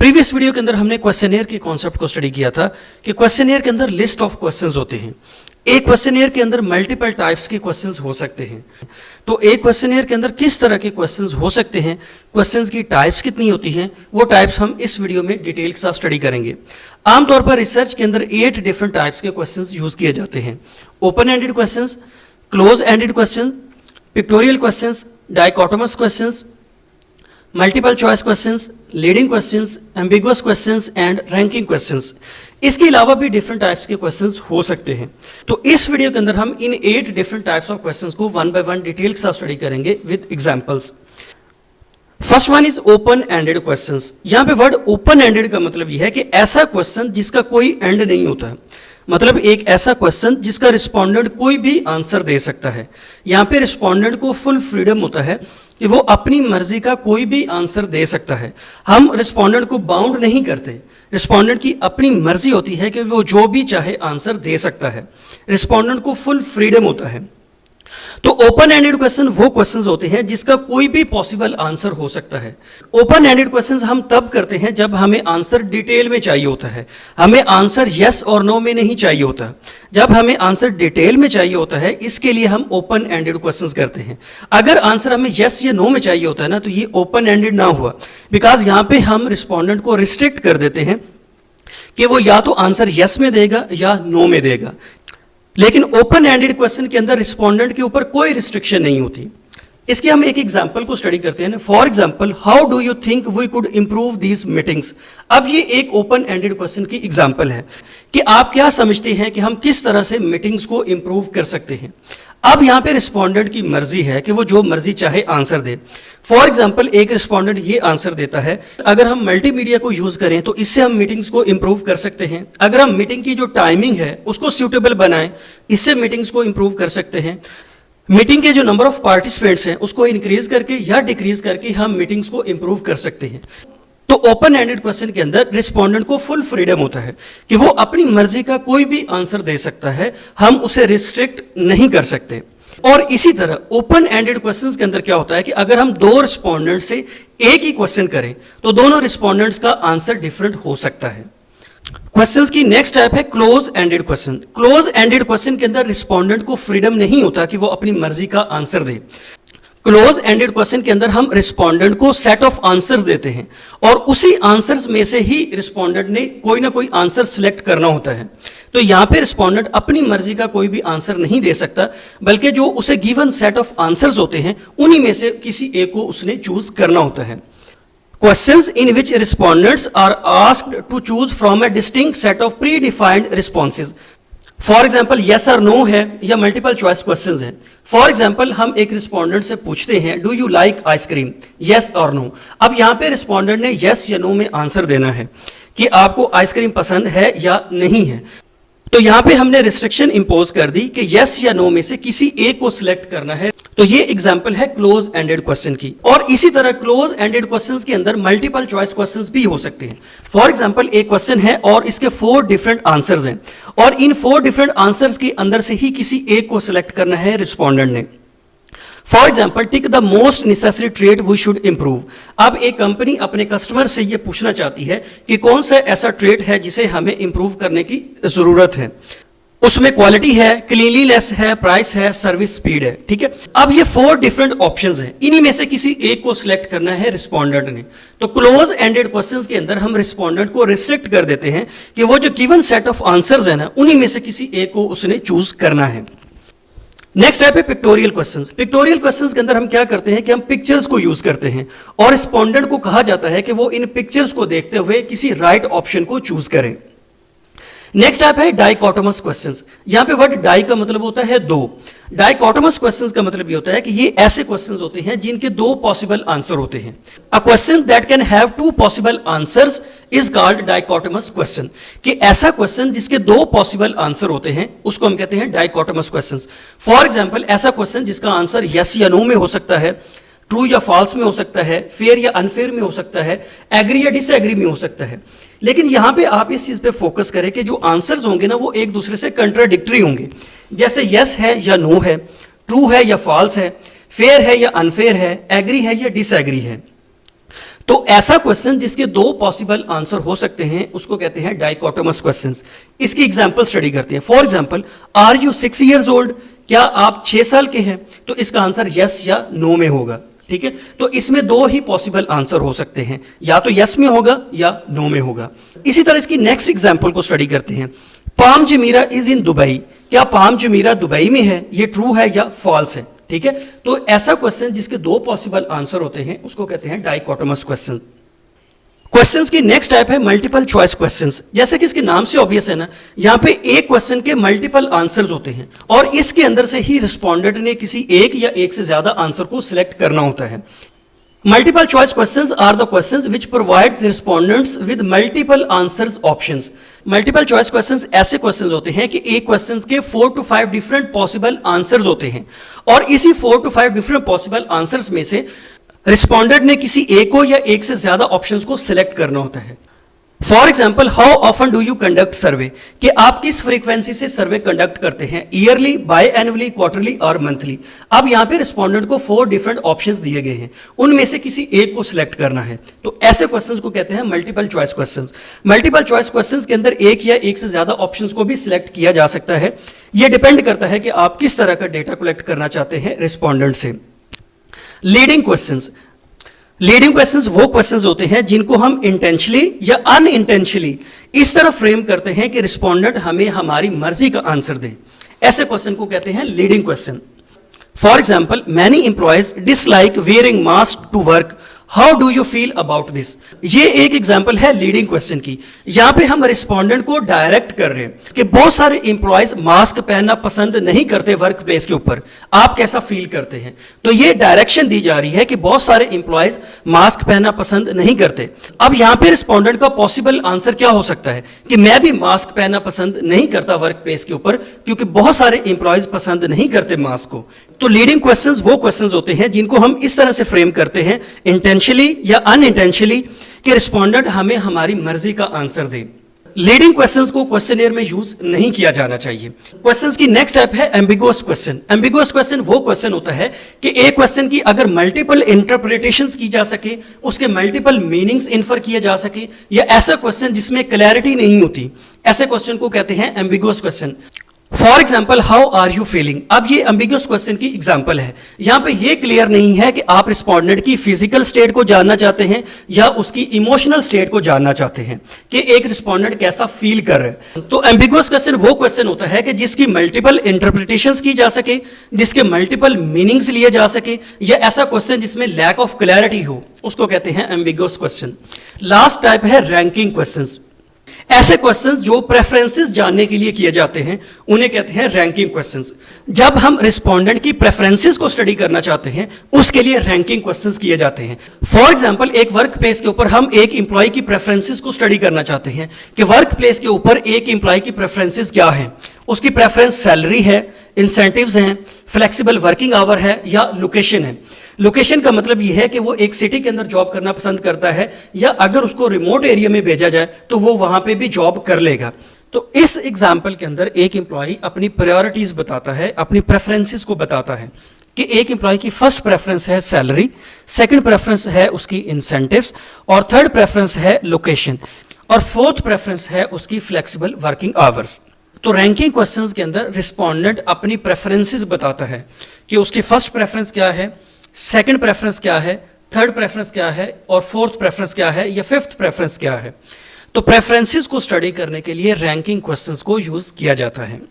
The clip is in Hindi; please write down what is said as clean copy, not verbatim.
प्रीवियस वीडियो के अंदर हमने क्वेश्चनियर के कॉन्सेप्ट को स्टडी किया था कि क्वेश्चनियर के अंदर लिस्ट ऑफ क्वेश्चंस होते हैं। एक क्वेश्चनियर के अंदर मल्टीपल टाइप्स के क्वेश्चंस हो सकते हैं। तो एक क्वेश्चनियर के अंदर किस तरह के क्वेश्चंस हो सकते हैं, क्वेश्चंस की टाइप्स कितनी होती हैं, वो टाइप्स हम इस वीडियो में डिटेल के साथ स्टडी करेंगे। आमतौर पर रिसर्च के अंदर 8 डिफरेंट टाइप्स के क्वेश्चंस यूज किए जाते हैं। Open ended questions, close ended question, pictorial questions, dichotomous questions, multiple choice questions, leading questions, ambiguous questions and ranking questions. इसके अलावा भी डिफरेंट टाइप्स के क्वेश्चंस हो सकते हैं। तो इस वीडियो के अंदर हम इन 8 डिफरेंट टाइप्स ऑफ क्वेश्चंस को वन बाय वन डिटेल के साथ स्टडी करेंगे with examples. First one is open ended questions. यहां पे वर्ड ओपन एंडेड का मतलब यह है कि ऐसा क्वेश्चन जिसका कोई एंड नहीं होता है, मतलब एक ऐसा क्वेश्चन जिसका रिस्पोंडेंट कोई भी आंसर दे सकता है। यहाँ पे रिस्पोंडेंट को फुल फ्रीडम होता है कि वो अपनी मर्जी का कोई भी आंसर दे सकता है। हम रिस्पोंडेंट को बाउंड नहीं करते, रिस्पोंडेंट की अपनी मर्जी होती है कि वो जो भी चाहे आंसर दे सकता है। रिस्पोंडेंट को फुल फ्रीडम होता है। तो ओपन एंडेड क्वेश्चन वो क्वेश्चंस होते हैं जिसका कोई भी पॉसिबल आंसर हो सकता है। ओपन एंडेड क्वेश्चंस हम तब करते हैं जब हमें आंसर डिटेल में चाहिए होता है। हमें आंसर यस और नो में नहीं चाहिए होता। जब हमें आंसर डिटेल में चाहिए होता है, इसके लिए हम ओपन एंडेड क्वेश्चंस करते हैं। अगर आंसर हमें यस या नो में चाहिए होता है ना, तो ये ओपन एंडेड ना हुआ, बिकॉज यहाँ पे हम रिस्पोंडेंट को रिस्ट्रिक्ट कर देते हैं कि वो या तो आंसर यस में देगा या नो में देगा। लेकिन ओपन एंडेड क्वेश्चन के अंदर रिस्पोंडेंट के ऊपर कोई रिस्ट्रिक्शन नहीं होती। इसके हम एक एग्जांपल को स्टडी करते हैं। For example, how do you think we could improve these meetings. अब ये एक ओपन एंडेड क्वेश्चन की एग्जांपल है कि आप क्या समझते हैं कि हम किस तरह से मीटिंग्स को इंप्रूव कर सकते हैं। अब यहाँ पे रिस्पोंडेंट की मर्जी है कि वो जो मर्जी चाहे आंसर दे। फॉर एग्जांपल, एक रिस्पोंडेंट ये आंसर देता है, अगर हम मल्टीमीडिया को यूज करें तो इससे हम मीटिंग्स को इंप्रूव कर सकते हैं। अगर हम मीटिंग की जो टाइमिंग है उसको सूटेबल बनाएं, इससे मीटिंग्स को इंप्रूव कर सकते हैं। मीटिंग के जो नंबर ऑफ पार्टिसिपेंट्स हैं उसको इंक्रीज करके या डिक्रीज करके हम मीटिंग्स को इंप्रूव कर सकते हैं। तो ओपन एंडेड क्वेश्चन के अंदर रिस्पोंडेंट को फुल फ्रीडम होता है कि वो अपनी मर्जी का कोई भी आंसर दे सकता है, हम उसे रिस्ट्रिक्ट नहीं कर सकते। और इसी तरह ओपन एंडेड क्वेश्चंस के अंदर क्या होता है कि अगर हम दो रिस्पोंडेंट से एक ही क्वेश्चन करें तो दोनों रिस्पोंडेंट्स का आंसर डिफरेंट हो सकता है। क्वेश्चंस की नेक्स्ट टाइप है close ended question. Close ended question के अंदर रिस्पोंडेंट को फ्रीडम नहीं होता कि वो अपनी मर्जी का आंसर दे। क्लोज एंडेड क्वेश्चन के अंदर हम रिस्पोंडेंट को सेट ऑफ आंसर्स देते हैं और उसी आंसर्स में से ही रिस्पोंडेंट ने कोई ना कोई आंसर सिलेक्ट करना होता है। तो यहाँ पे रिस्पोंडेंट अपनी मर्जी का कोई भी आंसर नहीं दे सकता, बल्कि जो उसे गिवन सेट ऑफ आंसर्स होते हैं उन्हीं में से किसी एक को उसने चूज करना होता है। Questions in which respondents are asked to choose from a distinct set of predefined responses. For example, yes और नो है या मल्टीपल चॉइस क्वेश्चंस हैं। फॉर एग्जाम्पल, हम एक रिस्पोंडेंट से पूछते हैं, do you like ice cream, yes और नो। अब यहाँ पे रिस्पोंडेंट ने यस या नो में आंसर देना है कि आपको आइसक्रीम पसंद है या नहीं है। तो यहाँ पे हमने रिस्ट्रिक्शन इंपोज कर दी कि यस या नो में से किसी एक को सिलेक्ट करना है। तो ये एग्जांपल है क्लोज एंडेड क्वेश्चन की। और इसी तरह क्लोज एंडेड क्वेश्चंस के अंदर मल्टीपल चॉइस क्वेश्चंस भी हो सकते हैं। फॉर एग्जांपल, एक क्वेश्चन है और इसके 4 डिफरेंट आंसर्स हैं और इन 4 डिफरेंट आंसर्स के अंदर से ही किसी एक को सिलेक्ट करना है रिस्पोंडेंट ने। For example, tick the most necessary trait we should improve. अब एक कंपनी अपने कस्टमर से यह पूछना चाहती है कि कौन सा ऐसा ट्रेट है जिसे हमें इंप्रूव करने की जरूरत है। उसमें क्वालिटी है, क्लीनलीनेस है, प्राइस है, सर्विस स्पीड है। ठीक है, अब ये 4 डिफरेंट ऑप्शंस हैं, इन्हीं में से किसी एक को सिलेक्ट करना है रिस्पोंडेंट ने। तो क्लोज एंडेड क्वेश्चंस के अंदर हम रिस्पोंडेंट को रिस्ट्रिक्ट कर देते हैं कि वो जो गिवन सेट ऑफ आंसर्स है ना, उन्हीं में से किसी एक को उसने चूज करना है। नेक्स्ट टाइप है पिक्टोरियल क्वेश्चंस। पिक्टोरियल क्वेश्चंस के अंदर हम क्या करते हैं कि हम पिक्चर्स को यूज करते हैं और रिस्पोंडेंट को कहा जाता है कि वो इन पिक्चर्स को देखते हुए किसी राइट ऑप्शन को चूज करें। नेक्स्ट टाइप है डाइकोटोमस क्वेश्चंस। यहां पे वर्ड डाई का मतलब होता है दो। डाइकोटोमस क्वेश्चंस का मतलब ये होता है कि ये ऐसे क्वेश्चंस होते हैं जिनके 2 पॉसिबल आंसर होते हैं। A question that can have 2 possible answers is called dichotomous question. कि ऐसा क्वेश्चन जिसके 2 पॉसिबल आंसर होते हैं उसको हम कहते हैं डाइकोटोमस क्वेश्चंस। फॉर एग्जांपल, ऐसा क्वेश्चन जिसका आंसर यस या नो में हो सकता है, ट्रू या फॉल्स में हो सकता है, फेयर या अनफेयर में हो सकता है, एग्री या डिसएग्री में हो सकता है। लेकिन यहां पे आप इस चीज पे फोकस करें कि जो आंसर्स होंगे ना वो एक दूसरे से कंट्राडिक्टरी होंगे। जैसे यस है या नो है, ट्रू है या फॉल्स है, फेयर है या अनफेयर है, एग्री है या डिसएग्री है। तो ऐसा क्वेश्चन जिसके दो पॉसिबल आंसर हो सकते हैं उसको कहते हैं डाइकोटोमस क्वेश्चंस। इसकी एग्जांपल स्टडी करते हैं। For example, are you 6 years old? क्या आप 6 साल के हैं? तो इसका आंसर यस या नो में होगा। ठीक है, तो इसमें दो ही पॉसिबल आंसर हो सकते हैं, या तो यस में होगा या नो में होगा। इसी तरह इसकी नेक्स्ट एग्जांपल को स्टडी करते हैं। Palm Jumeirah is in Dubai. क्या पाम जमीरा दुबई में है? ये ट्रू है या फॉल्स है? ठीक है, तो ऐसा क्वेश्चन जिसके दो पॉसिबल आंसर होते हैं उसको कहते हैं डाइकोटोमस क्वेश्चन। क्वेश्चंस की नेक्स्ट टाइप है मल्टीपल चॉइस क्वेश्चंस। जैसे कि इसके नाम से ऑब्वियस है ना, यहां पे एक क्वेश्चन के मल्टीपल आंसर्स होते हैं और इसके अंदर से ही रिस्पोंडेंट ने किसी एक या एक से ज्यादा आंसर को सिलेक्ट करना होता है। Multiple choice questions are the questions which provides respondents with multiple answers options. Multiple choice questions ऐसे क्वेश्चंस होते हैं कि एक क्वेश्चन के 4 to 5 डिफरेंट पॉसिबल आंसर्स होते हैं और इसी 4 to 5 डिफरेंट पॉसिबल आंसर्स में से रिस्पोंडेंट ने किसी एक को या एक से ज्यादा ऑप्शंस को सिलेक्ट करना होता है। For example, how often do you conduct survey? कि आप किस फ्रीक्वेंसी से सर्वे कंडक्ट करते हैं, ईयरली, बाय एनुअली, क्वार्टरली और मंथली। अब यहां पे रिस्पोंडेंट को 4 डिफरेंट ऑप्शंस दिए गए हैं, उनमें से किसी एक को सिलेक्ट करना है। तो ऐसे क्वेश्चंस को कहते हैं multiple choice questions. Multiple choice questions के अंदर एक या एक से ज्यादा ऑप्शंस को भी सिलेक्ट किया जा सकता है। यह डिपेंड करता है कि आप किस तरह का डेटा कलेक्ट करना चाहते हैं रिस्पोंडेंट से। Leading questions. लीडिंग क्वेश्चंस वो क्वेश्चंस होते हैं जिनको हम इंटेंशनली या अनइंटेंशनली इस तरह फ्रेम करते हैं कि रिस्पोंडेंट हमें हमारी मर्जी का आंसर दे। ऐसे क्वेश्चन को कहते हैं leading question. For example, many employees dislike wearing mask to work, how do you feel about this? ये एक एग्जाम्पल है लीडिंग क्वेश्चन की। यहां पे हम रिस्पोंडेंट को डायरेक्ट कर रहे हैं कि बहुत सारे एम्प्लॉयज मास्क पहनना पसंद नहीं करते वर्क प्लेस के ऊपर, आप कैसा फील करते हैं? तो ये डायरेक्शन दी जा रही है कि बहुत सारे एम्प्लॉयज मास्क पहनना पसंद नहीं करते। अब यहां पे रिस्पोंडेंट का पॉसिबल आंसर क्या हो सकता है कि मैं भी मास्क पहनना पसंद नहीं करता वर्क प्लेस के ऊपर, क्योंकि बहुत सारे एम्प्लॉयज पसंद नहीं करते मास्क को। तो लीडिंग क्वेश्चंस वो क्वेश्चंस होते हैं जिनको हम इस तरह से फ्रेम करते हैं, इंटेंशनली या अनइंटेंशनली, कि रिस्पोंडेंट हमें हमारी मर्जी का आंसर दे। लीडिंग क्वेश्चंस को क्वेश्चनियर में यूज नहीं किया जाना चाहिए। क्वेश्चंस की नेक्स्ट टाइप है एम्बिगुअस क्वेश्चन। एम्बिगुअस क्वेश्चन वो क्वेश्चन होता है कि एक क्वेश्चन की अगर मल्टीपल इंटरप्रिटेशंस की जा सके, उसके मल्टीपल मीनिंग्स इन्फर किए जा सके, या ऐसा क्वेश्चन जिसमें क्लैरिटी नहीं होती, ऐसे क्वेश्चन को कहते हैं ambiguous question. For example, how are you feeling? अब ये एम्बिगुअस क्वेश्चन की एग्जाम्पल है। यहां पे ये क्लियर नहीं है कि आप रिस्पोंडेंट की फिजिकल स्टेट को जानना चाहते हैं या उसकी इमोशनल स्टेट को जानना चाहते हैं कि एक रिस्पोंडेंट कैसा फील कर रहा है। तो एम्बिगुअस क्वेश्चन वो क्वेश्चन होता है कि जिसकी मल्टीपल इंटरप्रिटेशंस की जा सके, जिसके मल्टीपल मीनिंग्स लिए जा सके, या ऐसा क्वेश्चन जिसमें लैक ऑफ क्लैरिटी हो, उसको कहते हैं एम्बिगुअस क्वेश्चन। लास्ट टाइप है रैंकिंग क्वेश्चंस। ऐसे क्वेश्चंस जो प्रेफरेंसेस जानने के लिए किए जाते हैं उन्हें कहते हैं रैंकिंग क्वेश्चंस। जब हम रिस्पोंडेंट की प्रेफरेंसेस को स्टडी करना चाहते हैं उसके लिए रैंकिंग क्वेश्चंस किए जाते हैं। फॉर एग्जांपल, एक वर्क प्लेस के ऊपर हम एक एम्प्लॉय की प्रेफरेंसेस को स्टडी करना चाहते हैं कि वर्क प्लेस के ऊपर एक एम्प्लॉय की प्रेफरेंसेस क्या है। उसकी प्रेफरेंस सैलरी है, इंसेंटिव्स हैं, फ्लेक्सिबल वर्किंग आवर है, या लोकेशन है। लोकेशन का मतलब यह है कि वो एक सिटी के अंदर जॉब करना पसंद करता है, या अगर उसको रिमोट एरिया में भेजा जाए तो वो वहां पे भी जॉब कर लेगा। तो इस एग्जाम्पल के अंदर एक एम्प्लॉय अपनी प्रायोरिटीज बताता है, अपनी प्रेफरेंसेस को बताता है कि एक एम्प्लॉय की फर्स्ट प्रेफरेंस है सैलरी, सेकंड प्रेफरेंस है उसकी इंसेंटिव्स, और थर्ड प्रेफरेंस है लोकेशन, और फोर्थ प्रेफरेंस है उसकी फ्लेक्सिबल वर्किंग आवर्स। तो रैंकिंग क्वेश्चंस के अंदर रिस्पोंडेंट अपनी प्रेफरेंसेस बताता है कि उसकी फर्स्ट प्रेफरेंस क्या है, सेकंड प्रेफरेंस क्या है, थर्ड प्रेफरेंस क्या है, और फोर्थ प्रेफरेंस क्या है, या फिफ्थ प्रेफरेंस क्या है। तो प्रेफरेंसेस को स्टडी करने के लिए रैंकिंग क्वेश्चंस को यूज किया जाता है।